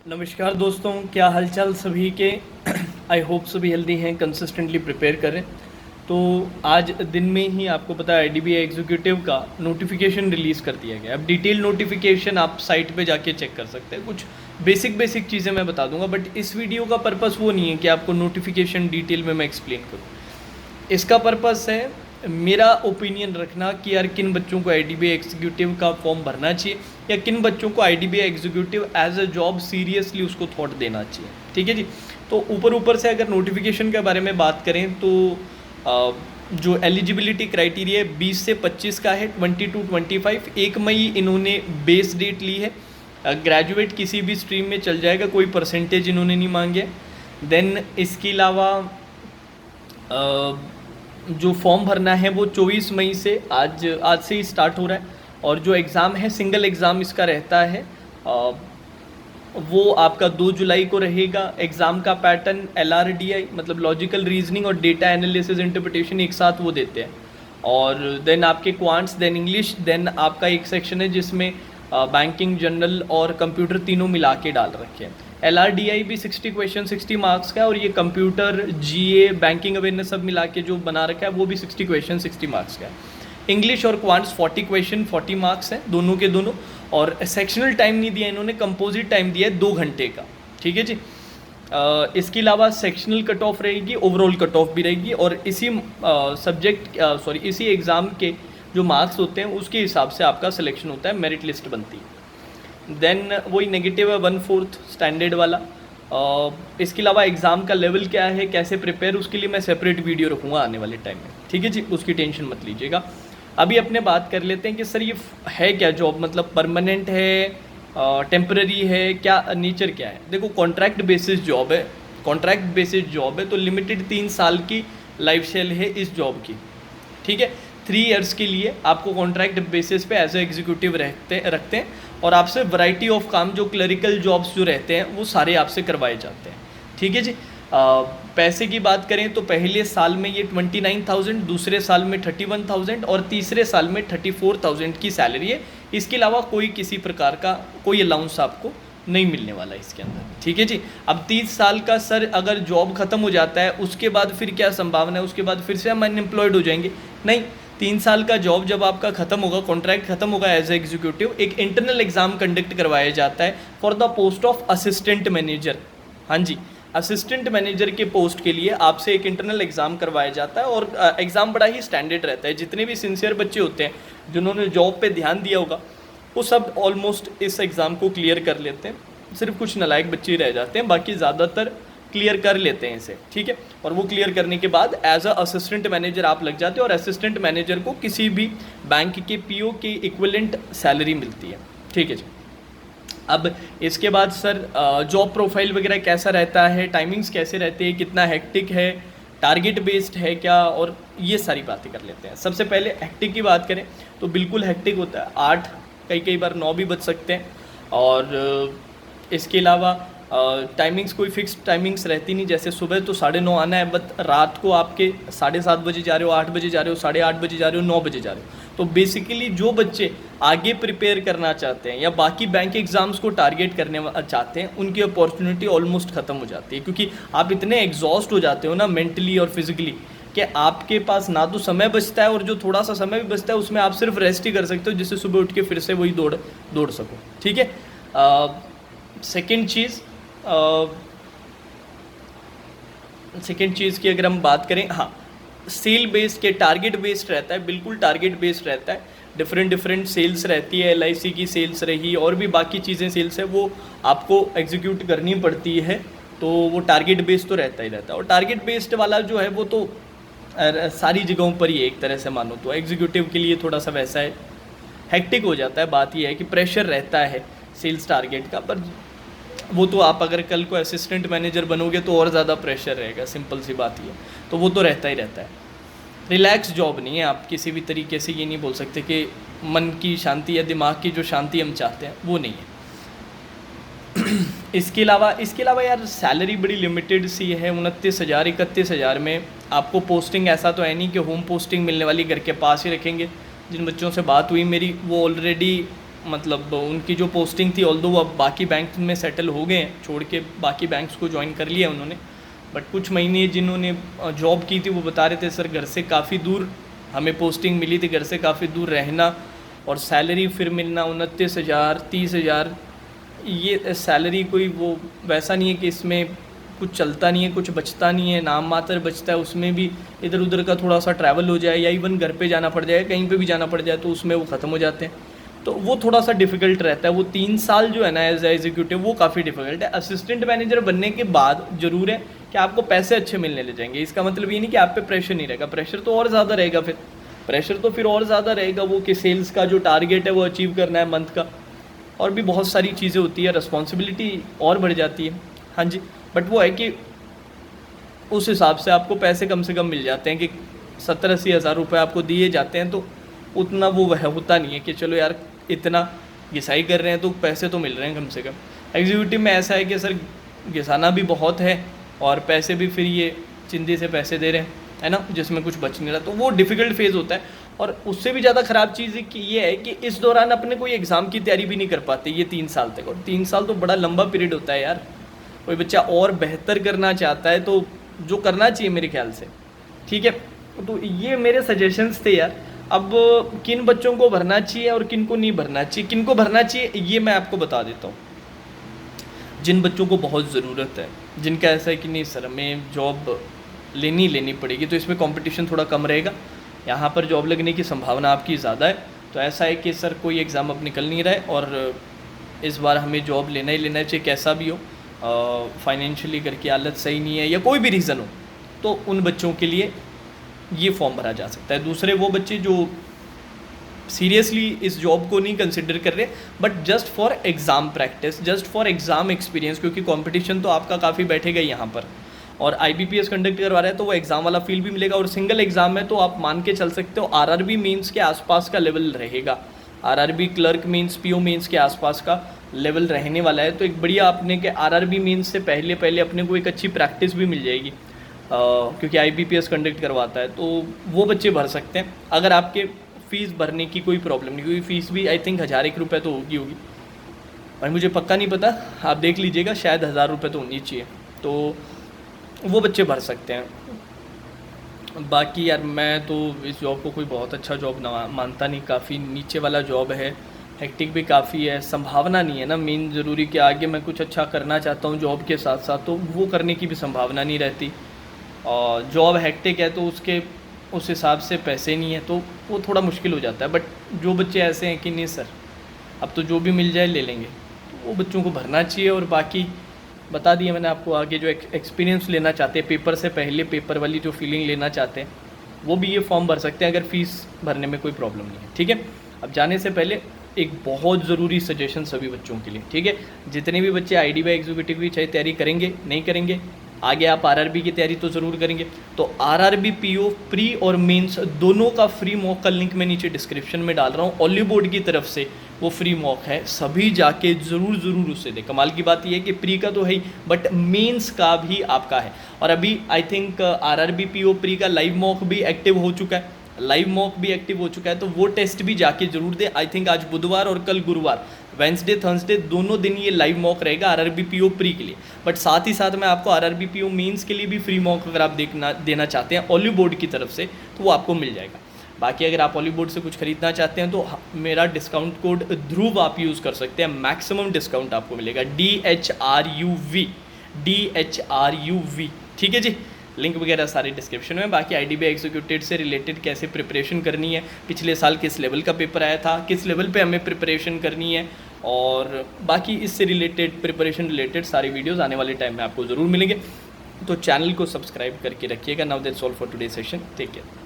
नमस्कार दोस्तों, क्या हालचाल सभी के। आई होप सभी हेल्दी हैं, कंसिस्टेंटली प्रिपेयर करें। तो आज दिन में ही आपको पता है आईडीबीआई एग्जीक्यूटिव का नोटिफिकेशन रिलीज़ कर दिया गया। अब डिटेल नोटिफिकेशन आप साइट पे जाके चेक कर सकते हैं। कुछ बेसिक चीज़ें मैं बता दूंगा, बट इस वीडियो का पर्पस वो नहीं है कि आपको नोटिफिकेशन डिटेल में मैं एक्सप्लेन करूँ। इसका पर्पस है मेरा ओपिनियन रखना कि यार किन बच्चों को आईडीबीआई एग्जीक्यूटिव का फॉर्म भरना चाहिए या किन बच्चों को IDBI executive as a job seriously उसको थॉट देना चाहिए। ठीक है जी। तो ऊपर से अगर नोटिफिकेशन के बारे में बात करें तो जो एलिजिबिलिटी क्राइटेरिया 20 से 25 का है, 20 to 25। 1 मई इन्होंने बेस डेट ली है। ग्रेजुएट किसी भी स्ट्रीम में चल जाएगा, कोई परसेंटेज इन्होंने नहीं मांगे। देन इसके अलावा जो फॉर्म भरना है वो 24 मई से आज से ही स्टार्ट हो रहा है। और जो एग्ज़ाम है, सिंगल एग्ज़ाम इसका रहता है, वो आपका 2 जुलाई को रहेगा। एग्ज़ाम का पैटर्न LRDI मतलब लॉजिकल रीजनिंग और डेटा एनालिसिस इंटरप्रिटेशन एक साथ वो देते हैं। और देन आपके क्वांट्स, देन इंग्लिश, देन आपका एक सेक्शन है जिसमें बैंकिंग, जनरल और कंप्यूटर तीनों मिला के डाल रखे हैं। LRDI भी 60 क्वेश्चन 60 मार्क्स का है, और ये कंप्यूटर, GA, बैंकिंग अवेयरनेस सब मिला के जो बना रखा है वो भी 60 क्वेश्चन 60 मार्क्स का है। इंग्लिश और क्वांट्स 40 क्वेश्चन 40 मार्क्स हैं दोनों के दोनों। और सेक्शनल टाइम नहीं दिया इन्होंने, कंपोजिट टाइम दिया है 2 घंटे का। ठीक है जी। इसके अलावा सेक्शनल कट ऑफ रहेगी, ओवरऑल कट ऑफ भी रहेगी, और इसी इसी एग्ज़ाम के जो मार्क्स होते हैं उसके हिसाब से आपका सिलेक्शन होता है, मेरिट लिस्ट बनती है। देन वही नेगेटिव है 1/4 स्टैंडर्ड वाला। इसके अलावा एग्ज़ाम का लेवल क्या है, कैसे प्रिपेयर, उसके लिए मैं सेपरेट वीडियो रखूँगा आने वाले टाइम में। ठीक है जी, उसकी टेंशन मत लीजिएगा। अभी अपने बात कर लेते हैं कि सर ये है क्या जॉब, मतलब परमानेंट है, टेम्पररी है, क्या नेचर क्या है। देखो, कॉन्ट्रैक्ट बेसिस जॉब है। कॉन्ट्रैक्ट बेसिस जॉब है तो लिमिटेड 3 साल की लाइफ सेल है इस जॉब की। ठीक है, 3 इयर्स के लिए आपको कॉन्ट्रैक्ट बेसिस पे एज ए एग्जीक्यूटिव रखते हैं, और आपसे वैरायटी ऑफ काम, जो क्लरिकल जॉब्स जो रहते हैं वो सारे आपसे करवाए जाते हैं। ठीक है जी। पैसे की बात करें तो पहले साल में ये 29,000, दूसरे साल में 31,000 और तीसरे साल में 34,000 की सैलरी है। इसके अलावा कोई किसी प्रकार का कोई अलाउंस आपको नहीं मिलने वाला है इसके अंदर। ठीक है जी। अब 30 साल का सर अगर जॉब ख़त्म हो जाता है उसके बाद फिर क्या संभावना है, उसके बाद फिर से हम अनएम्प्लॉयड हो जाएंगे? नहीं, 3 साल का जॉब जब आपका ख़त्म होगा, कॉन्ट्रैक्ट खत्म होगा एज एग्जीक्यूटिव, एक इंटरनल एग्जाम कंडक्ट करवाया जाता है for the post of assistant manager. हाँ जी, असिस्टेंट मैनेजर के पोस्ट के लिए आपसे एक इंटरनल एग्ज़ाम करवाया जाता है, और एग्ज़ाम बड़ा ही स्टैंडर्ड रहता है। जितने भी सिंसियर बच्चे होते हैं जिन्होंने जॉब पे ध्यान दिया होगा वो सब ऑलमोस्ट इस एग्ज़ाम को क्लियर कर लेते हैं। सिर्फ कुछ नालायक बच्चे रह जाते हैं, बाकी ज़्यादातर क्लियर कर लेते हैं इसे। ठीक है, और वो क्लियर करने के बाद एज अ असिस्टेंट मैनेजर आप लग जाते हो, और असिस्टेंट मैनेजर को किसी भी बैंक के PO के इक्विवेलेंट सैलरी मिलती है। ठीक है जी। अब इसके बाद सर जॉब प्रोफाइल वगैरह कैसा रहता है, टाइमिंग्स कैसे रहते हैं, कितना हेक्टिक है, टारगेट बेस्ड है क्या, और ये सारी बातें कर लेते हैं। सबसे पहले हेक्टिक की बात करें तो बिल्कुल हेक्टिक होता है। 8, कई बार 9 भी बज सकते हैं। और इसके अलावा टाइमिंग्स कोई फिक्स टाइमिंग्स रहती नहीं, जैसे सुबह तो 9:30 आना है, बट रात को आपके 7:30 बजे जा रहे हो, 8 बजे जा रहे हो, 8:30 बजे जा रहे हो, 9 बजे जा रहे हो। तो बेसिकली जो बच्चे आगे प्रिपेयर करना चाहते हैं या बाकी बैंक एग्ज़ाम्स को टारगेट करने चाहते हैं, उनकी अपॉर्चुनिटी ऑलमोस्ट ख़त्म हो जाती है, क्योंकि आप इतने एग्जॉस्ट हो जाते हो ना मेंटली और फिजिकली कि आपके पास ना तो समय बचता है, और जो थोड़ा सा समय भी बचता है उसमें आप सिर्फ रेस्ट ही कर सकते हो, जिससे सुबह उठ के फिर से वही दौड़ सको। ठीक है। सेकेंड चीज़ की अगर हम बात करें, हाँ, सेल बेस्ड के टारगेट बेस्ड रहता है, बिल्कुल टारगेट बेस्ड रहता है। डिफरेंट सेल्स रहती है, LIC की सेल्स रही और भी बाकी चीज़ें सेल्स है, वो आपको एग्जीक्यूट करनी पड़ती है। तो वो टारगेट बेस्ड तो रहता ही रहता है। और टारगेट बेस्ड वाला जो है वो तो सारी जगहों पर ही है, एक तरह से मानो तो एग्जीक्यूटिव के लिए थोड़ा सा वैसा है, हेक्टिक हो जाता है। बात ये है कि प्रेशर रहता है सेल्स टारगेट का, पर वो तो आप अगर कल को असिस्टेंट मैनेजर बनोगे तो और ज़्यादा प्रेशर रहेगा, सिंपल सी बात ही है। तो वो तो रहता ही रहता है। रिलैक्स जॉब नहीं है, आप किसी भी तरीके से ये नहीं बोल सकते कि मन की शांति या दिमाग की जो शांति हम चाहते हैं वो नहीं है। इसके अलावा यार सैलरी बड़ी लिमिटेड सी है, 29,000 31,000 में आपको पोस्टिंग ऐसा तो है नहीं कि होम पोस्टिंग मिलने वाली, घर के पास ही रखेंगे। जिन बच्चों से बात हुई मेरी वो ऑलरेडी मतलब उनकी जो पोस्टिंग थी, ऑल्दो वो अब बाकी बैंक में सेटल हो गए हैं, छोड़ के बाकी बैंक्स को ज्वाइन कर लिया उन्होंने, बट कुछ महीने जिन्होंने जॉब की थी वो बता रहे थे सर घर से काफ़ी दूर हमें पोस्टिंग मिली थी, घर से काफ़ी दूर रहना और सैलरी फिर मिलना 29,000 30,000, ये सैलरी कोई वो वैसा नहीं है कि इसमें कुछ चलता नहीं है, कुछ बचता नहीं है, नाम मात्र बचता है, उसमें भी इधर उधर का थोड़ा सा ट्रैवल हो जाए या इवन घर पे जाना पड़ जाए, कहीं पे भी जाना पड़ जाए तो उसमें वो ख़त्म हो जाते हैं, तो वो थोड़ा सा डिफ़िकल्ट रहता है। वो 3 साल जो है ना एज एग्जीक्यूटिव वो काफ़ी डिफ़िकल्ट है। असिस्टेंट मैनेजर बनने के बाद ज़रूर है कि आपको पैसे अच्छे मिलने लग जाएंगे, इसका मतलब ये नहीं कि आप पे प्रेशर नहीं रहेगा, प्रेशर तो और ज़्यादा रहेगा, फिर और ज़्यादा रहेगा वो कि सेल्स का जो टारगेट है वो अचीव करना है मंथ का, और भी बहुत सारी चीज़ें होती है, रिस्पॉन्सिबिलिटी और बढ़ जाती है। हाँ जी, बट वो है कि उस हिसाब से आपको पैसे कम से कम मिल जाते हैं कि 70-80 हज़ार रुपये आपको दिए जाते हैं, तो उतना वो वह होता नहीं है कि चलो यार इतना घिसाई कर रहे हैं तो पैसे तो मिल रहे हैं कम से कम। एग्जीक्यूटिव में ऐसा है कि सर घिसाना भी बहुत है और पैसे भी फिर ये चिंदी से पैसे दे रहे हैं, है ना, जिसमें कुछ बच नहीं रहा, तो वो डिफ़िकल्ट फेज़ होता है। और उससे भी ज़्यादा ख़राब चीज़ कि ये है कि इस दौरान अपने कोई एग्ज़ाम की तैयारी भी नहीं कर पाते ये 3 साल तक, और 3 साल तो बड़ा लंबा पीरियड होता है यार। कोई बच्चा और बेहतर करना चाहता है तो जो करना चाहिए मेरे ख्याल से, ठीक है। तो ये मेरे सजेशंस थे यार। अब किन बच्चों को भरना चाहिए और किन को नहीं भरना चाहिए, किन को भरना चाहिए ये मैं आपको बता देता हूँ। जिन बच्चों को बहुत ज़रूरत है, जिनका ऐसा है कि नहीं सर हमें जॉब लेनी पड़ेगी, तो इसमें कंपटीशन थोड़ा कम रहेगा, यहाँ पर जॉब लगने की संभावना आपकी ज़्यादा है, तो ऐसा है कि सर कोई एग्ज़ाम अब निकल नहीं रहा है और इस बार हमें जॉब लेना ही लेना चाहिए, कैसा भी हो, फाइनेंशियली करके हालत सही नहीं है या कोई भी रीज़न हो, तो उन बच्चों के लिए ये फॉर्म भरा जा सकता है। दूसरे वो बच्चे जो सीरियसली इस जॉब को नहीं कंसिडर कर रहे, but just for exam practice, just for exam experience, क्योंकि कंपटीशन तो आपका काफ़ी बैठेगा यहाँ पर, और IBPS कंडक्ट करवा रहा है तो वो एग्ज़ाम वाला फील भी मिलेगा, और सिंगल एग्ज़ाम है तो आप मान के चल सकते हो RRB मेंस के आसपास का लेवल रहेगा, RRB clerk mains PO mains के आसपास का लेवल रहने वाला है। तो एक बढ़िया आपने के RRB मेंस से पहले अपने को एक अच्छी प्रैक्टिस भी मिल जाएगी, क्योंकि IBPS कंडक्ट करवाता है, तो वो बच्चे भर सकते हैं अगर आपके फ़ीस भरने की कोई प्रॉब्लम नहीं, क्योंकि फ़ीस भी आई थिंक 1,000 रुपये तो होगी, और मुझे पक्का नहीं पता, आप देख लीजिएगा, शायद 1,000 रुपये तो होनी चाहिए, तो वो बच्चे भर सकते हैं। बाकी यार मैं तो इस जॉब को कोई बहुत अच्छा जॉब ना मानता नहीं, काफ़ी नीचे वाला जॉब है, हेक्टिक भी काफ़ी है, संभावना नहीं है ना मेन ज़रूरी कि आगे मैं कुछ अच्छा करना चाहता हूँ जॉब के साथ साथ, तो वो करने की भी संभावना नहीं रहती, और जॉब हेक्टिक है तो उसके उस हिसाब से पैसे नहीं है, तो वो थोड़ा मुश्किल हो जाता है। बट जो बच्चे ऐसे हैं कि नहीं सर अब तो जो भी मिल जाए ले लेंगे, तो वो बच्चों को भरना चाहिए। और बाकी बता दिया मैंने आपको, आगे जो एक्सपीरियंस लेना चाहते हैं, पेपर से पहले पेपर वाली जो फीलिंग लेना चाहते हैं, वो भी ये फॉर्म भर सकते हैं अगर फ़ीस भरने में कोई प्रॉब्लम नहीं है, ठीक है। अब जाने से पहले एक बहुत ज़रूरी सजेशन सभी बच्चों के लिए, ठीक है, जितने भी बच्चे IDBI एग्जीक्यूटिव की चाहे तैयारी करेंगे नहीं करेंगे, आगे आप RRB की तैयारी तो ज़रूर करेंगे, तो RRB PO प्री और मेंस दोनों का फ्री मॉक का लिंक मैं नीचे डिस्क्रिप्शन में डाल रहा हूँ, ऑली बोर्ड की तरफ से वो फ्री मॉक है, सभी जाके ज़रूर उससे दें। कमाल की बात ये है कि प्री का तो है ही, बट मेंस का भी आपका है, और अभी I think RRB PO pre का लाइव मॉक भी एक्टिव हो चुका है, तो वो टेस्ट भी जाके ज़रूर दें। आई थिंक आज बुधवार और कल गुरुवार, वेंसडे थर्सडे दोनों दिन ये लाइव मॉक रहेगा RRB PO प्री के लिए, बट साथ ही साथ मैं आपको RRB PO मेंस के लिए भी फ्री मॉक अगर आप देना चाहते हैं ऑली बोर्ड की तरफ से, तो वो आपको मिल जाएगा। बाकी अगर आप ऑली बोर्ड से कुछ खरीदना चाहते हैं तो मेरा डिस्काउंट कोड ध्रुव आप यूज़ कर सकते हैं, मैक्सिमम डिस्काउंट आपको मिलेगा, DHRUV, ठीक है जी। लिंक वगैरह सारे डिस्क्रिप्शन में। बाकी IDBI एग्जीक्यूटिव से रिलेटेड कैसे प्रिपरेशन करनी है, पिछले साल किस लेवल का पेपर आया था, किस लेवल पे हमें प्रिपरेशन करनी है, और बाकी इससे रिलेटेड प्रिपरेशन रिलेटेड सारी वीडियोस आने वाले टाइम में आपको ज़रूर मिलेंगे, तो चैनल को सब्सक्राइब करके रखिएगा। Now that's all for today session, take care.